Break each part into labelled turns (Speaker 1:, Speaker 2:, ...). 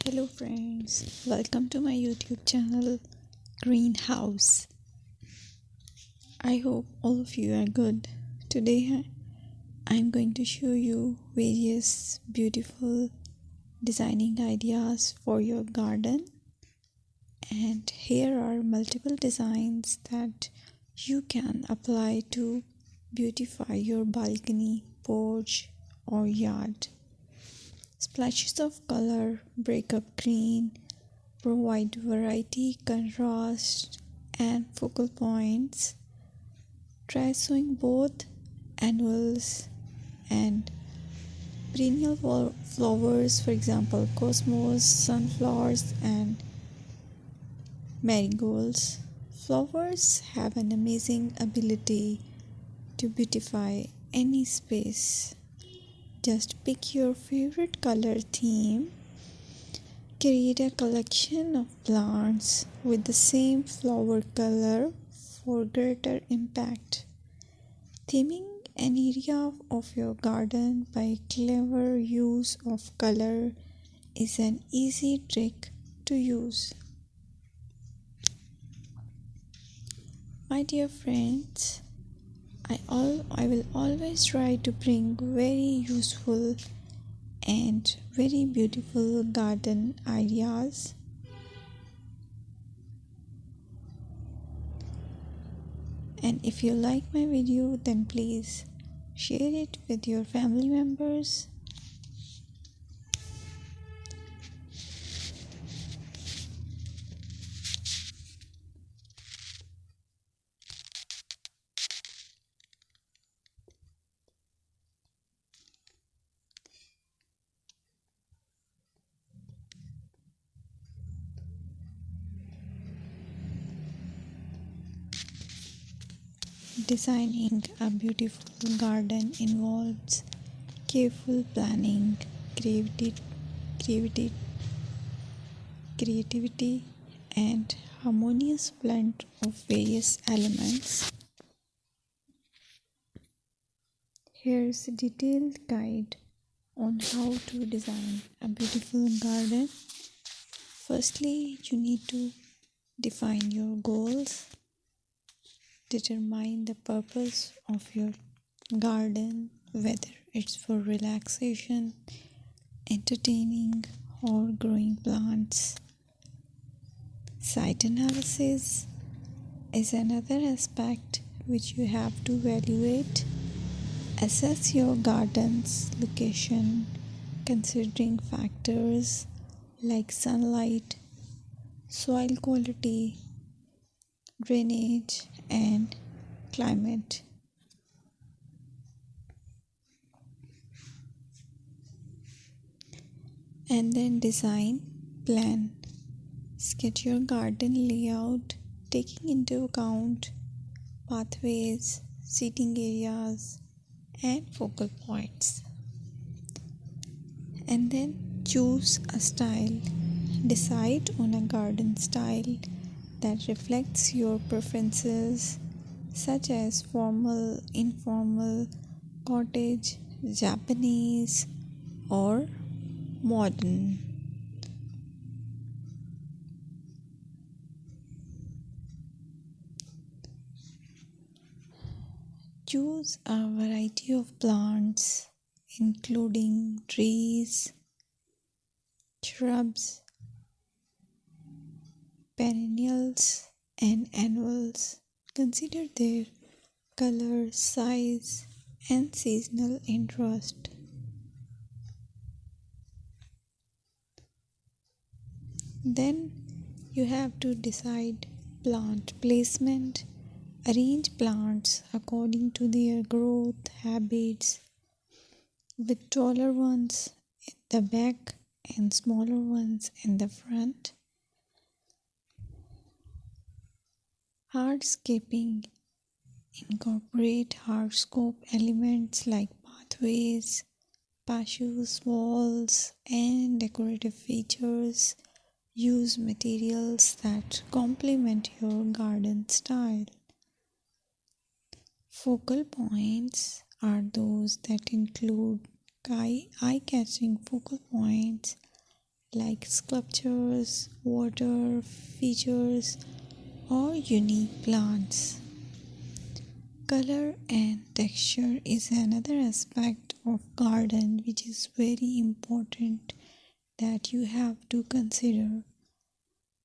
Speaker 1: Hello friends, welcome to my YouTube channel Greenhouse. I hope all of you are good. Today I'm going to show you various beautiful designing ideas for your garden, and here are multiple designs that you can apply to beautify your balcony, porch or yard. Splashes of color break up green, provide variety, contrast, and focal points. Try sowing both annuals and perennial flowers, for example, cosmos, sunflowers, and marigolds. Flowers have an amazing ability to beautify any space. Just pick your favorite color theme. Create a collection of plants with the same flower color for greater impact. Theming an area of your garden by clever use of color is an easy trick to use. My dear friends, I will always try to bring very useful and very beautiful garden ideas. And if you like my video, then please share it with your family members. Designing a beautiful garden involves careful planning, creativity, creativity, and harmonious blend of various elements. Here's a detailed guide on how to design a beautiful garden. Firstly, you need to define your goals. Determine the purpose of your garden, whether it's for relaxation, entertaining, or growing plants. Site analysis is another aspect which you have to evaluate. Assess your garden's location, considering factors like sunlight, soil quality, drainage, and climate. And then design plan. Sketch your garden layout, taking into account pathways, seating areas, and focal points. And then choose a style. Decide on a garden style that reflects your preferences, such as formal, informal, cottage, Japanese, or modern. Choose a variety of plants, including trees, shrubs, perennials, and annuals. Consider their color, size, and seasonal interest. Then you have to decide plant placement. Arrange plants according to their growth habits, with taller ones in the back and smaller ones in the front. Hardscaping. Incorporate hardscape elements like pathways, patios, walls, and decorative features. Use materials that complement your garden style. Focal points are those that include eye-catching focal points like sculptures, water features, or unique plants. Color and texture is another aspect of garden which is very important that you have to consider.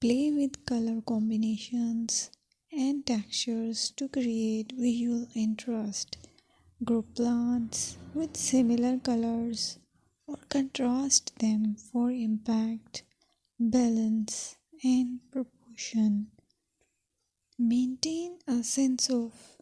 Speaker 1: Play with color combinations and textures to create visual interest. Group plants with similar colors or contrast them for impact, balance, and proportion. Maintain a sense of